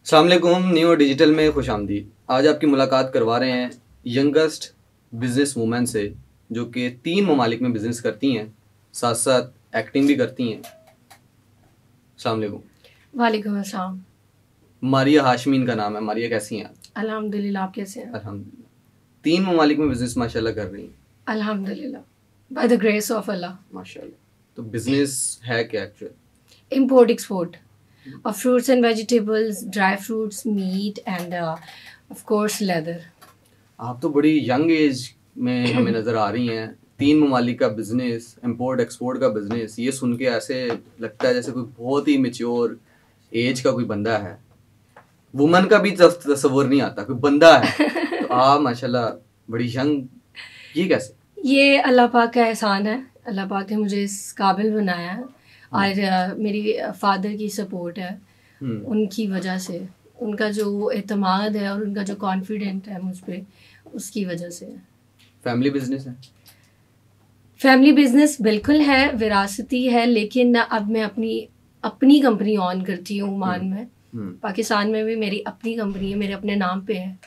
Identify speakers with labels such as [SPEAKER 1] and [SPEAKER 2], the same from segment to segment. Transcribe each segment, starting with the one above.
[SPEAKER 1] अस्सलाम वालेकुम, न्यू और डिजिटल में खुश आमदीद। आज आपकी मुलाकात करवा रहे हैं यंगेस्ट बिजनेस वूमेन से, जो कि 3 ममालिक में बिजनेस करती हैं, साथ साथ एक्टिंग भी करती हैं। अस्सलाम वालेकुम।
[SPEAKER 2] वालेकुम अस्सलाम।
[SPEAKER 1] मारिया हाशमी इनका नाम है। मारिया, कैसी हैं आप?
[SPEAKER 2] अल्हम्दुलिल्लाह, आप कैसे हैं?
[SPEAKER 1] अल्हम्दुलिल्लाह। 3 ममालिक में बिजनेस माशाल्लाह कर रही हैं।
[SPEAKER 2] अल्हम्दुलिल्लाह, बाय द ग्रेस ऑफ अल्लाह।
[SPEAKER 1] माशाल्लाह। तो बिजनेस है क्या actual?
[SPEAKER 2] Import export of fruits and vegetables, dry fruits, meat and of course leather.
[SPEAKER 1] आप तो बड़ी यंग एज में हमें नज़र आ रही हैं। 3 ममालिक का बिजनेस, इंपोर्ट एक्सपोर्ट का बिजनेस, ये सुन के ऐसे लगता है जैसे कोई बहुत ही मेच्योर एज का कोई बंदा है। वुमन का भी तस्वुर नहीं आता, कोई बंदा है। तो आप माशाल्लाह बड़ी यंग, ये कैसे?
[SPEAKER 2] ये अल्लाह पाक का एहसान है। अल्लाह पाक ने मुझे इस काबिल बनाया है और मेरी फादर की सपोर्ट है। उनकी वजह से, उनका जो एतमाद है और उनका जो कॉन्फिडेंट है मुझ पे, उसकी वजह से।
[SPEAKER 1] फैमिली बिजनेस है?
[SPEAKER 2] फैमिली बिजनेस बिल्कुल है, विरासती है, लेकिन अब मैं अपनी कंपनी ऑन करती हूँ ओमान में। पाकिस्तान में भी मेरी अपनी कंपनी है, मेरे अपने नाम पे है।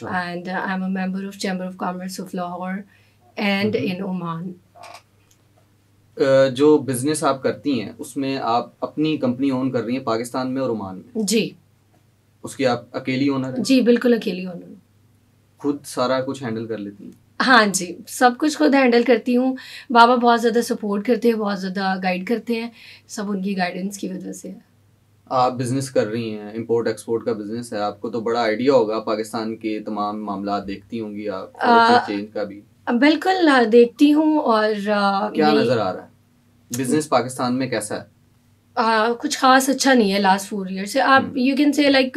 [SPEAKER 2] And I am a member of chamber of commerce of Lahore and in Oman.
[SPEAKER 1] जो बिजनेस आप करती हैं उसमें आप अपनी कंपनी ओन कर रही हैं पाकिस्तान में और ओमान में?
[SPEAKER 2] जी।
[SPEAKER 1] उसकी आप अकेली ओनर हैं?
[SPEAKER 2] जी बिल्कुल अकेली ओनर।
[SPEAKER 1] खुद सारा कुछ हैंडल कर लेती हैं?
[SPEAKER 2] हाँ जी, सब कुछ खुद हैंडल करती हूँ। बाबा बहुत ज़्यादा सपोर्ट करते हैं, बहुत ज़्यादा गाइड करते हैं, सब उनकी गाइडेंस की वजह से है।
[SPEAKER 1] आप बिजनेस कर रही हैं, इंपोर्ट एक्सपोर्ट का बिजनेस है, आपको तो बड़ा आइडिया होगा, पाकिस्तान के तमाम मामला देखती होंगी आप, चेंज का भी।
[SPEAKER 2] बिल्कुल देखती हूँ। और
[SPEAKER 1] क्या नजर आ रहा है बिजनेस पाकिस्तान में कैसा है?
[SPEAKER 2] कुछ खास अच्छा नहीं है लास्ट 4 ईयर से। आप you can say like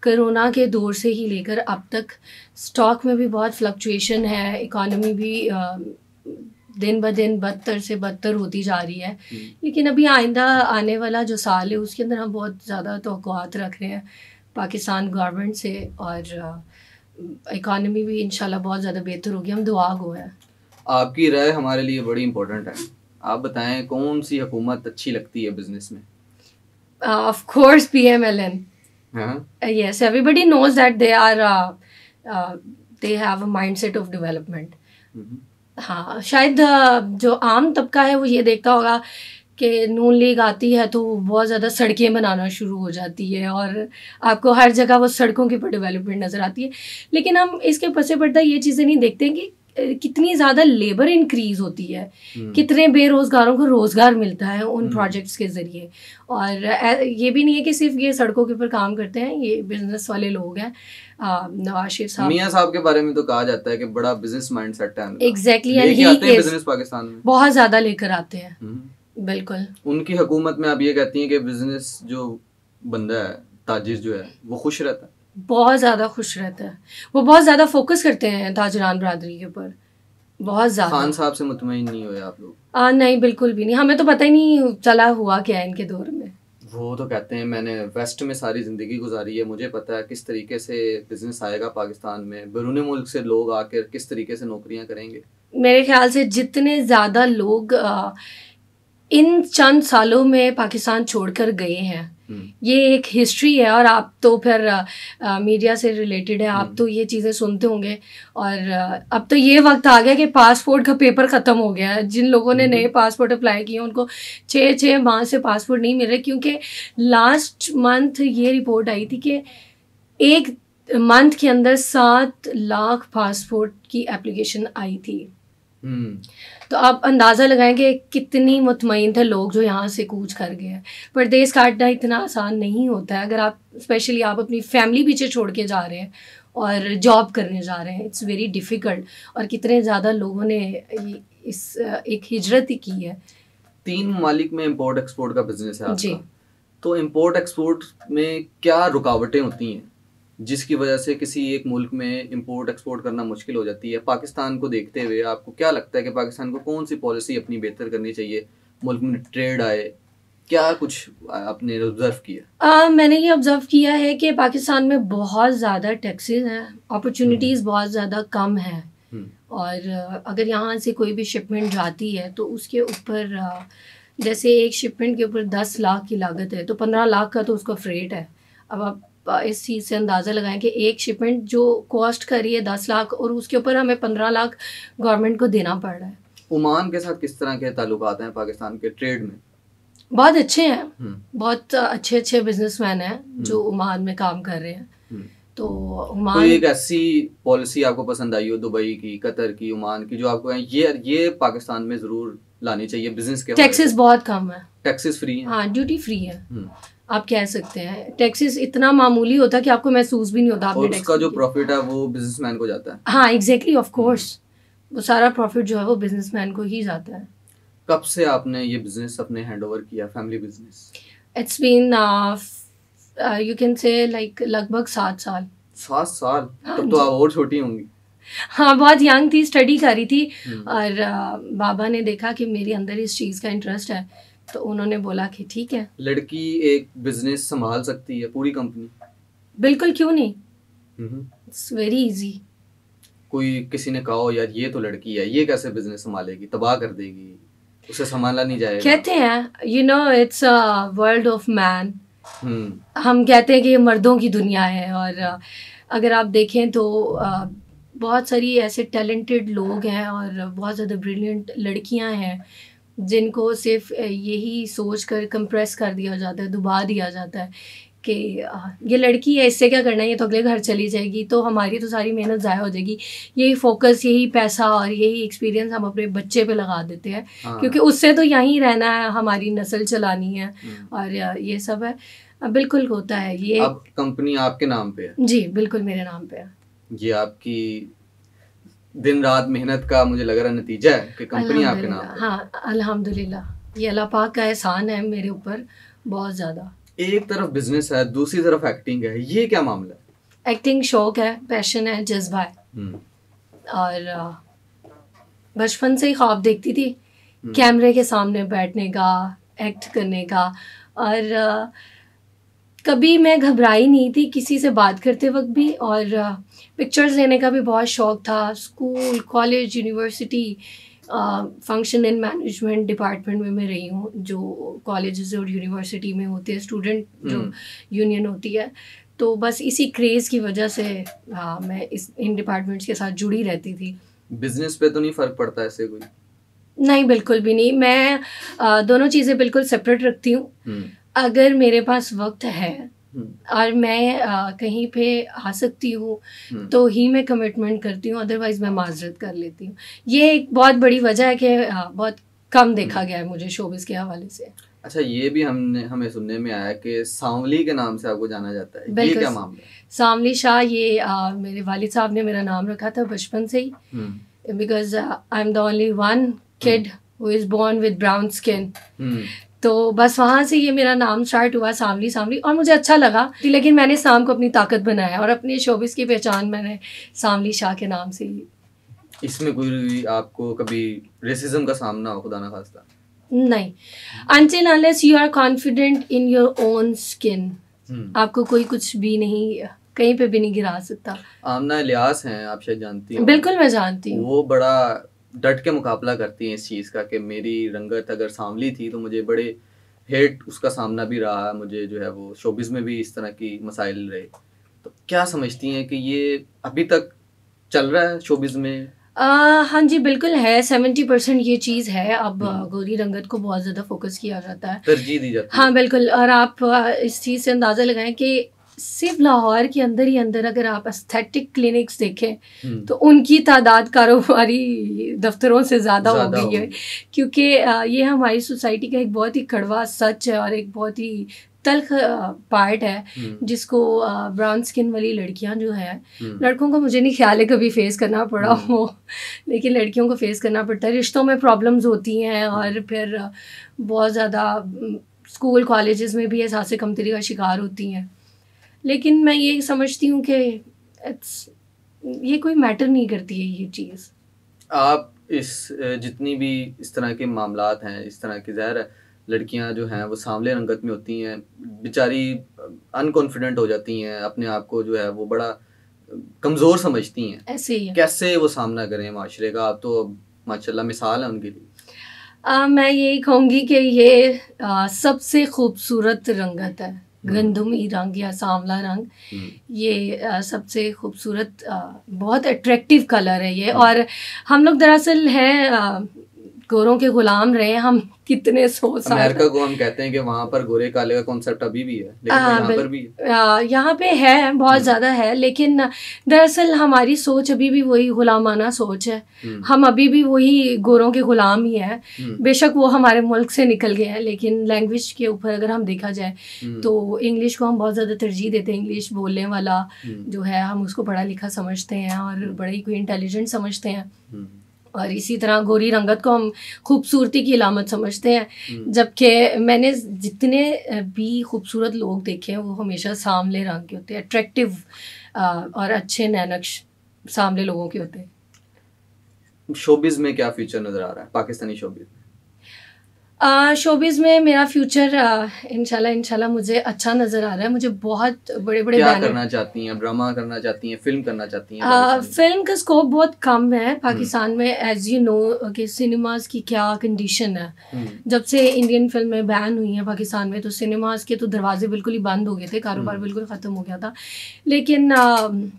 [SPEAKER 2] corona के दौर से ही लेकर अब तक स्टॉक में भी बहुत फ्लक्चुएशन है, इकोनॉमी भी दिन ब दिन बदतर से बदतर होती जा रही है। लेकिन अभी आइंदा आने वाला जो साल है उसके अंदर हम बहुत ज़्यादा तवक्कुआत रख रहे हैं पाकिस्तान गवर्नमेंट से, और इकोनॉमी भी इंशाल्लाह बहुत ज़्यादा बेहतर होगी, हम दुआ गो है।
[SPEAKER 1] आपकी राय हमारे लिए बड़ी इंपॉर्टेंट है। आप बताएं कौन सी हुकूमत अच्छी लगती है बिजनेस में?
[SPEAKER 2] Of course PMLN। yes, everybody knows that they have a mindset of development. हाँ, शायद जो आम तबका है वो ये देखता होगा कि नून लीग आती है तो बहुत ज़्यादा सड़कें बनाना शुरू हो जाती है और आपको हर जगह वो सड़कों के ऊपर डेवलपमेंट नज़र आती है। लेकिन हम इसके पसे पर्दा ये चीज़ें नहीं देखते कि कितनी ज़्यादा लेबर इंक्रीज होती है, कितने बेरोज़गारों को रोज़गार मिलता है उन प्रोजेक्ट्स के ज़रिए। और ये भी नहीं है कि सिर्फ ये सड़कों के ऊपर काम करते हैं, ये बिजनेस वाले लोग हैं। नवाज शरीफ साहब,
[SPEAKER 1] मियां साहब के बारे में तो कहा जाता है कि बड़ा बिजनेस माइंडसेट है।
[SPEAKER 2] एग्जैक्टली,
[SPEAKER 1] बिजनेस पाकिस्तान में
[SPEAKER 2] बहुत ज़्यादा लेकर आते हैं। बिल्कुल।
[SPEAKER 1] उनकी हुकूमत में आप ये कहती हैं कि बिजनेस जो बंदा है, ताजिर जो है, वो खुश रहता है?
[SPEAKER 2] बहुत ज़्यादा खुश रहता है। वो बहुत ज़्यादा फोकस करते हैं ताजरान बरादरी के ऊपर, बहुत ज़्यादा।
[SPEAKER 1] खान साहब से मुतमईन नहीं हुए आप लोग?
[SPEAKER 2] नहीं, बिल्कुल भी नहीं। हमें तो पता ही नहीं चला हुआ क्या है इनके दौर में।
[SPEAKER 1] वो तो कहते हैं मैंने वेस्ट में सारी ज़िंदगी गुजारी है, मुझे पता है किस तरीके से बिजनेस आएगा पाकिस्तान में, बैरून मुल्क से लोग आकर किस तरीके से नौकरियां करेंगे।
[SPEAKER 2] मेरे ख्याल से जितने ज़्यादा लोग इन चंद सालों में पाकिस्तान छोड़कर गए हैं, ये एक हिस्ट्री है। और आप तो फिर मीडिया से रिलेटेड है, आप तो ये चीज़ें सुनते होंगे। और अब तो ये वक्त आ गया कि पासपोर्ट का पेपर ख़त्म हो गया है। जिन लोगों ने नए पासपोर्ट अप्लाई किए उनको 6 माह से पासपोर्ट नहीं मिल रहे, क्योंकि लास्ट मंथ ये रिपोर्ट आई थी कि एक मंथ के अंदर 7 लाख पासपोर्ट की एप्लीकेशन आई थी। तो आप अंदाज़ा लगाएं कि कितनी मुतमईन थे लोग जो यहाँ से कूच कर गए हैं। परदेश काटना इतना आसान नहीं होता है। अगर आप स्पेशली आप अपनी फैमिली पीछे छोड़ के जा रहे हैं और जॉब करने जा रहे हैं, इट्स वेरी डिफ़िकल्ट। और कितने ज़्यादा लोगों ने इस एक हिजरत ही की है।
[SPEAKER 1] 3 ममालिक में इम्पोर्ट एक्सपोर्ट का बिजनेस है आपका
[SPEAKER 2] जी।
[SPEAKER 1] तो इम्पोर्ट एक्सपोर्ट में क्या रुकावटें होती हैं जिसकी वजह से किसी एक मुल्क में इंपोर्ट एक्सपोर्ट करना मुश्किल हो जाती है? पाकिस्तान को देखते हुए आपको क्या लगता है कि पाकिस्तान को कौन सी पॉलिसी अपनी बेहतर करनी चाहिए, मुल्क में ट्रेड आए, क्या कुछ आपने ऑब्जर्व किया?
[SPEAKER 2] मैंने ये ऑब्जर्व किया है कि पाकिस्तान में बहुत ज़्यादा टैक्सेस हैं, अपॉर्चुनिटीज़ बहुत ज़्यादा कम हैं। और अगर यहाँ से कोई भी शिपमेंट जाती है तो उसके ऊपर जैसे एक शिपमेंट के ऊपर 10 लाख की लागत है तो 15 लाख का तो उसका फ्रेट है। अब आप इस चीज़ से अंदाज़ा लगाएं कि एक शिपमेंट जो कॉस्ट कर रही है 10 लाख और उसके ऊपर हमें 15 लाख गवर्नमेंट को देना पड़ रहा है।
[SPEAKER 1] ओमान के साथ किस तरह के ताल्लुकात हैं पाकिस्तान के ट्रेड में?
[SPEAKER 2] बहुत अच्छे हैं, बहुत अच्छे अच्छे बिजनेसमैन हैं जो ओमान में काम कर रहे हैं। तो ओमान,
[SPEAKER 1] कोई एक ऐसी पॉलिसी आपको पसंद आई हो दुबई की, कतर की, ओमान की, जो आपको ये पाकिस्तान में जरूर लानी चाहिए बिजनेस के?
[SPEAKER 2] टैक्सेस बहुत कम है,
[SPEAKER 1] टैक्सेस फ्री है,
[SPEAKER 2] हाँ ड्यूटी फ्री है, आप कह सकते हैं। टैक्सेस इतना मामूली होता है कि आपको महसूस भी नहीं होता आपने
[SPEAKER 1] और उसका जो प्रॉफिट है वो बिजनेसमैन को जाता है।
[SPEAKER 2] हाँ एग्जैक्टली, ऑफ कोर्स वो सारा प्रॉफिट जो है वो बिजनेसमैन को ही जाता है।
[SPEAKER 1] कब से आपने ये बिजनेस अपने हैंड ओवर किया, family business?
[SPEAKER 2] It's been you can say like लगभग 7 साल।
[SPEAKER 1] 7 साल? तब तो आप और छोटी होंगी।
[SPEAKER 2] हाँ बहुत यंग थी, स्टडी कर रही थी और बाबा ने देखा कि मेरे अंदर इस चीज़ का इंटरेस्ट है तो उन्होंने बोला कि ठीक है।
[SPEAKER 1] लड़की एक बिजनेस संभाल सकती है, पूरी कंपनी?
[SPEAKER 2] बिल्कुल, क्यों नहीं, इट्स वेरी इजी।
[SPEAKER 1] कोई किसी ने कहा हो यार ये तो लड़की है, ये कैसे बिजनेस संभालेगी, तबाह कर देगी, उसे संभाला नहीं जाएगा?
[SPEAKER 2] कहते हैं you know it's a world of man. हम कहते हैं कि ये मर्दों की दुनिया है और अगर आप देखें तो बहुत सारी ऐसे टैलेंटेड लोग हैं और बहुत ज़्यादा ब्रिलियंट लड़कियां हैं जिनको सिर्फ यही सोच कर कंप्रेस कर दिया जाता है, दबा दिया जाता है कि ये लड़की है, इससे क्या करना है, ये तो अगले घर चली जाएगी, तो हमारी तो सारी मेहनत ज़ाया हो जाएगी। यही फोकस, यही पैसा और यही एक्सपीरियंस हम अपने बच्चे पे लगा देते हैं क्योंकि उससे तो यहीं रहना है, हमारी नस्ल चलानी है और ये सब है। बिल्कुल होता है ये।
[SPEAKER 1] अब कंपनी आपके नाम पे है?
[SPEAKER 2] जी बिल्कुल मेरे नाम पे है। ये
[SPEAKER 1] आपकी दिन रात मेहनत का मुझे लग रहा नतीजा है कि कंपनी आपके नाम पे।
[SPEAKER 2] हाँ अल्हम्दुलिल्लाह, ये अल्लाह पाक का एहसान है मेरे ऊपर बहुत ज़्यादा।
[SPEAKER 1] एक तरफ बिजनेस है, दूसरी तरफ एक्टिंग है, ये क्या मामला है?
[SPEAKER 2] एक्टिंग शौक है, पैशन है, जज्बा है और बचपन से ही ख्वाब देखती थी कैमरे के सामने बैठने का, एक्ट करने का और कभी मैं घबराई नहीं थी किसी से बात करते वक्त भी और पिक्चर्स लेने का भी बहुत शौक था। School, college, university, function and management department में मैं रही हूँ जो कॉलेजेस और यूनिवर्सिटी में होते हैं, स्टूडेंट जो यूनियन होती है। तो बस इसी क्रेज़ की वजह से मैं इन डिपार्टमेंट्स के साथ जुड़ी रहती थी।
[SPEAKER 1] बिजनेस पे तो नहीं फ़र्क पड़ता ऐसे कोई?
[SPEAKER 2] नहीं बिल्कुल भी नहीं, मैं दोनों चीज़ें बिल्कुल सेपरेट रखती हूँ। अगर मेरे पास वक्त है और मैं कहीं पे आ सकती हूँ तो ही मैं कमिटमेंट करती हूँ, अदरवाइज़ मैं माजरत कर लेती हूँ। ये एक बहुत बड़ी वजह है कि बहुत कम देखा गया है मुझे शोबिस के हवाले से।
[SPEAKER 1] अच्छा, ये भी हमें सुनने में आया कि सांवली के नाम से आपको जाना जाता है, ये क्या मामला है?
[SPEAKER 2] सांवली शाह, ये मेरे वालिद साहब ने मेरा नाम रखा था बचपन से ही, because I am the only one kid who is born with brown skin. तो बस वहाँ से ये मेरा नाम स्टार्ट हुआ, सांवली सांवली, और मुझे अच्छा लगा। लेकिन मैंने शाम को अपनी ताकत बनाया और अपनी शोबिस की पहचान मैंने सांवली शाह के नाम से ही।
[SPEAKER 1] इसमें कोई आपको कभी रेसिज्म का सामना हो, खुदा ना खास्ता?
[SPEAKER 2] नहीं, until unless you are confident in your own skin, आपको कोई कुछ भी नहीं, कहीं पे भी नहीं गिरा सकता।
[SPEAKER 1] आमना इलियास हैं, आप शायद जानती हैं।
[SPEAKER 2] बिल्कुल मैं जानती हूँ।
[SPEAKER 1] वो बड़ा डट के मुकाबला करती हैं इस चीज़ का कि मेरी रंगत अगर सांवली थी तो मुझे बड़े हेट उसका सामना भी रहा, मुझे जो है वो शोबिज़ में भी इस तरह की मसाइल रहे। तो क्या समझती हैं कि ये अभी तक चल रहा है शोबिज़ में?
[SPEAKER 2] हाँ जी बिल्कुल है, 70% ये चीज़ है। अब गोरी रंगत को बहुत ज़्यादा फोकस किया जाता है,
[SPEAKER 1] तरजीह दी जाती है।
[SPEAKER 2] हाँ बिल्कुल, और आप इस चीज़ से अंदाज़ा लगाएं कि सिर्फ लाहौर के अंदर ही अंदर अगर आप एस्थेटिक क्लिनिक्स देखें तो उनकी तादाद कारोबारी दफ्तरों से ज़्यादा हो गई है, क्योंकि ये हमारी सोसाइटी का एक बहुत ही कड़वा सच है और एक बहुत ही तल्ख पार्ट है जिसको ब्राउन स्किन वाली लड़कियां जो है, लड़कों को मुझे नहीं ख्याल है कभी फेस करना पड़ा हो, लेकिन लड़कियों को फेस करना पड़ता है। रिश्तों में प्रॉब्लम्स होती हैं और फिर बहुत ज़्यादा स्कूल कॉलेजेस में भी एहसास कमतरी का शिकार होती हैं। लेकिन मैं ये समझती हूँ कि ये कोई मैटर नहीं करती है ये चीज़।
[SPEAKER 1] आप इस जितनी भी इस तरह के मामलात हैं, इस तरह की ज़ाहिर है लड़कियां जो हैं वो सांवले रंगत में होती हैं, बेचारी अनकॉन्फिडेंट हो जाती हैं, अपने आप को जो है वो बड़ा कमज़ोर समझती हैं।
[SPEAKER 2] ऐसे ही है।
[SPEAKER 1] कैसे वो सामना करें माशरे का? आप तो माशाल्लाह मिसाल है उनके लिए।
[SPEAKER 2] मैं यही कहूँगी कि ये सबसे खूबसूरत रंगत है गंधमी रंग या सांवला रंग, ये सबसे खूबसूरत बहुत अट्रैक्टिव कलर है ये। और हम लोग दरअसल हैं गोरों के गुलाम रहे हम कितने 100 साल।
[SPEAKER 1] अमेरिका को हम कहते हैं कि वहाँ पर गोरे काले का कॉन्सेप्ट अभी भी है, लेकिन यहाँ पर भी
[SPEAKER 2] यहाँ पे है, बहुत ज़्यादा है, लेकिन दरअसल हमारी सोच अभी भी वही गुलामाना सोच है। हम अभी भी वही गोरों के गुलाम ही हैं। बेशक वो हमारे मुल्क से निकल गए हैं, लेकिन लैंग्वेज के ऊपर अगर हम देखा जाए तो इंग्लिश को हम बहुत ज़्यादा तरजीह देते हैं। इंग्लिश बोलने वाला जो है हम उसको पढ़ा लिखा समझते हैं और बड़ा ही कोई इंटेलिजेंट समझते हैं। और इसी तरह गोरी रंगत को हम खूबसूरती की अलामत समझते हैं, जबकि मैंने जितने भी खूबसूरत लोग देखे हैं वो हमेशा सांवले रंग के होते हैं, अट्रैक्टिव और अच्छे नैनक्श सांवले लोगों के होते हैं।
[SPEAKER 1] शोबिज में क्या फ्यूचर नज़र आ रहा है, पाकिस्तानी शोबिज में?
[SPEAKER 2] शोबिज में मेरा फ्यूचर इंशाल्लाह मुझे अच्छा नज़र आ रहा है। मुझे बहुत बड़े बड़े
[SPEAKER 1] क्या करना चाहती हैं? ड्रामा करना चाहती हैं, फिल्म करना चाहती हैं?
[SPEAKER 2] फिल्म का स्कोप बहुत कम है पाकिस्तान में, एज यू नो कि सिनेमाज की क्या कंडीशन है। जब से इंडियन फिल्में बैन हुई हैं पाकिस्तान में तो सिनेमाज के तो दरवाजे बिल्कुल ही बंद हो गए थे, कारोबार बिल्कुल ख़त्म हो गया था। लेकिन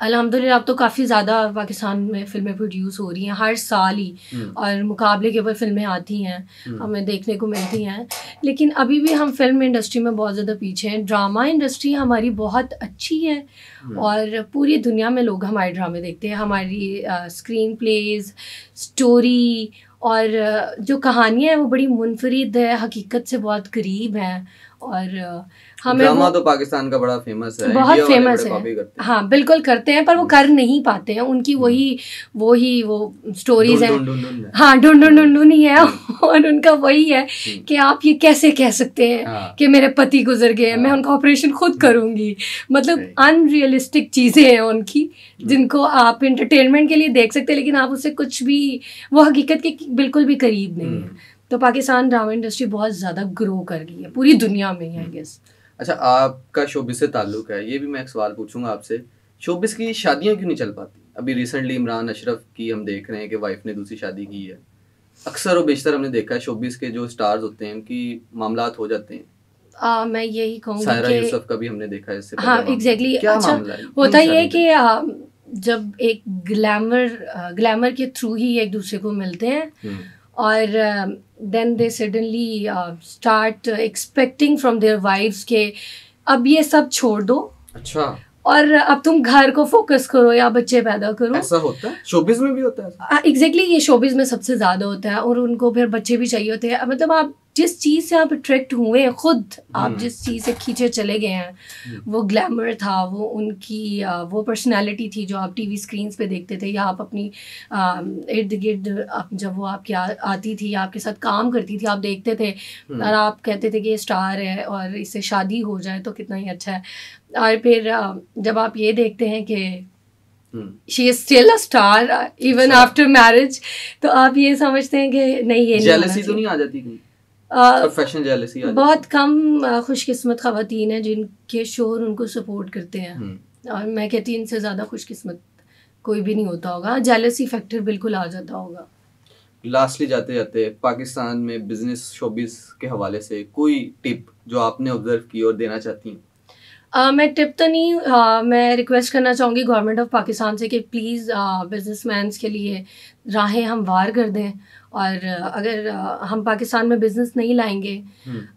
[SPEAKER 2] अल्हम्दुलिल्लाह अब तो काफ़ी ज़्यादा पाकिस्तान में फ़िल्में प्रोड्यूस हो रही हैं हर साल ही, और मुकाबले के ऊपर फ़िल्में आती हैं, हमें देखने को मिलती हैं। लेकिन अभी भी हम फिल्म इंडस्ट्री में बहुत ज़्यादा पीछे हैं। ड्रामा इंडस्ट्री हमारी बहुत अच्छी है और पूरी दुनिया में लोग हमारे ड्रामे देखते हैं। हमारी स्क्रीन प्लेज, स्टोरी और जो कहानियाँ हैं वो बड़ी मुनफरिद है, हकीकत से बहुत करीब हैं। और हमें
[SPEAKER 1] ड्रामा तो पाकिस्तान का बड़ा फेमस है,
[SPEAKER 2] बहुत फेमस है। हाँ बिल्कुल करते हैं, पर वो कर नहीं पाते हैं। उनकी वही वो स्टोरीज हैं, हाँ ढूंढ ही है। और उनका वही है कि आप ये कैसे कह सकते हैं कि मेरे पति गुजर गए, मैं उनका ऑपरेशन खुद करूंगी। मतलब अनरियलिस्टिक चीज़ें हैं उनकी, जिनको आप इंटरटेनमेंट के लिए देख सकते हैं, लेकिन आप उससे कुछ भी, वो हकीकत के बिल्कुल भी करीब नहीं है। तो पाकिस्तान ड्रामा इंडस्ट्री बहुत ज़्यादा ग्रो कर गई है पूरी दुनिया में, आई गेस।
[SPEAKER 1] अच्छा, आपका शोबिस से ताल्लुक है, ये भी मैं एक सवाल पूछूंगा आपसे। शोबिस की शादियां क्यों नहीं चल पाती? अभी रिसेंटली इमरान अशरफ की हम देख रहे हैं कि वाइफ ने दूसरी शादी की है। अक्सर और बेशतर हमने देखा है शोबिस के जो स्टार्स होते हैं उनकी मामलात हो जाते हैं।
[SPEAKER 2] मैं यही कहूँगी
[SPEAKER 1] सायरा यूसुफ का भी हमने देखा है इससे।
[SPEAKER 2] हाँ एग्जैक्टली। अच्छा होता ये है कि जब एक ग्लैमर के थ्रू ही एक दूसरे को मिलते हैं और then they suddenly start expecting from their wives के अब ये सब छोड़ दो,
[SPEAKER 1] अच्छा,
[SPEAKER 2] और अब तुम घर को फोकस करो या बच्चे पैदा करो।
[SPEAKER 1] ऐसा होता है? शोबिज में भी होता है?
[SPEAKER 2] एग्जैक्टली ये शोबिज में सबसे ज़्यादा होता है, और उनको फिर बच्चे भी चाहिए होते हैं। मतलब आप जिस चीज़ से आप अट्रैक्ट हुए हैं खुद, आप जिस चीज़ से खींचे चले गए हैं, वो ग्लैमर था, वो उनकी वो पर्सनालिटी थी जो आप टीवी स्क्रीन्स पे देखते थे, या आप अपनी इर्द गिर्द जब वो आपकी आती थी, आपके साथ काम करती थी, आप देखते थे और आप कहते थे कि ये स्टार है और इससे शादी हो जाए तो कितना ही अच्छा है। और फिर जब आप ये देखते हैं कि she is still a star even after marriage, तो आप ये समझते हैं कि नहीं, ये
[SPEAKER 1] जेलसी तो नहीं आ जाती कोई? प्रोफेशनल जेलसी
[SPEAKER 2] बहुत कम खुशकिस्मत खवातीन हैं जिनके शोहर उनको सपोर्ट करते हैं, और मैं कहती हूँ इनसे ज़्यादा खुशकिस्मत कोई भी नहीं होता होगा। जेलसी फैक्टर बिल्कुल आ जाता होगा।
[SPEAKER 1] लास्टली जाते जाते पाकिस्तान में बिजनेस शोबिस के हवाले से कोई टिप जो आपने ऑब्जर्व की और देना चाहती हैं?
[SPEAKER 2] मैं टिप तो नहीं, मैं रिक्वेस्ट करना चाहूँगी गवर्नमेंट ऑफ पाकिस्तान से कि प्लीज़ बिजनेसमैन्स के लिए राहें हमवार कर दें। और अगर हम पाकिस्तान में बिज़नेस नहीं लाएंगे,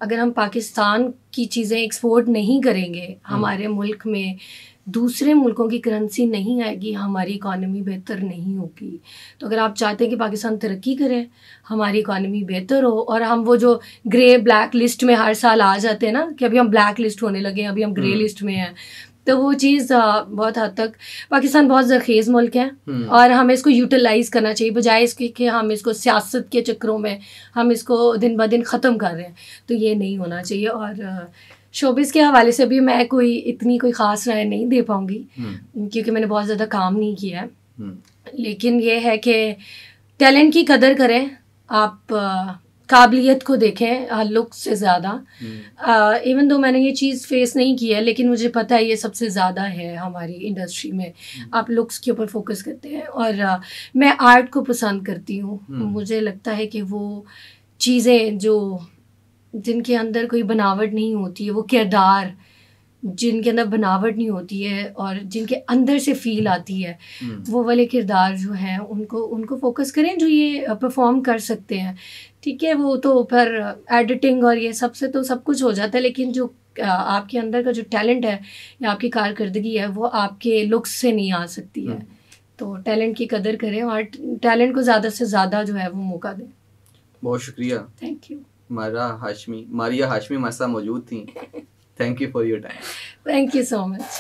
[SPEAKER 2] अगर हम पाकिस्तान की चीज़ें एक्सपोर्ट नहीं करेंगे, हमारे मुल्क में दूसरे मुल्कों की करेंसी नहीं आएगी, हमारी इकॉनमी बेहतर नहीं होगी। तो अगर आप चाहते हैं कि पाकिस्तान तरक्की करे, हमारी इकॉनमी बेहतर हो, और हम वो जो ग्रे ब्लैक लिस्ट में हर साल आ जाते हैं ना कि अभी हम ब्लैक लिस्ट होने लगे, अभी हम ग्रे लिस्ट में हैं, तो वो चीज़ बहुत हद तक, पाकिस्तान बहुत ज़रखेज़ मुल्क है और हमें इसको यूटिलाइज़ करना चाहिए, बजाय इसके कि हम इसको सियासत के चक्करों में हम इसको दिन ब दिन ख़त्म कर रहे हैं। तो ये नहीं होना चाहिए। और शोबिस के हवाले से भी मैं इतनी कोई ख़ास राय नहीं दे पाऊँगी क्योंकि मैंने बहुत ज़्यादा काम नहीं किया है। लेकिन ये है कि टैलेंट की कदर करें, आप काबिलियत को देखें लुक से ज़्यादा। इवन दो मैंने ये चीज़ फेस नहीं की है, लेकिन मुझे पता है ये सबसे ज़्यादा है हमारी इंडस्ट्री में। आप लुक्स के ऊपर फोकस करते हैं, और मैं आर्ट को पसंद करती हूँ। मुझे लगता है कि वो चीज़ें जो जिनके अंदर कोई बनावट नहीं होती है, वो किरदार जिनके अंदर बनावट नहीं होती है और जिनके अंदर से फील आती है, वो वाले किरदार जो हैं उनको फोकस करें, जो ये परफॉर्म कर सकते हैं। ठीक है, वो तो फिर एडिटिंग और ये सबसे तो सब कुछ हो जाता है, लेकिन जो आपके अंदर का जो टैलेंट है या आपकी कारकर्दगी है वो आपके लुक्स से नहीं आ सकती है। तो टैलेंट की कदर करें और टैलेंट को ज़्यादा से ज़्यादा जो है वो मौका दें।
[SPEAKER 1] बहुत शुक्रिया।
[SPEAKER 2] Thank you.
[SPEAKER 1] मारिया हाशमी हमारे साथ मौजूद थी। Thank you for your time.
[SPEAKER 2] Thank you so much.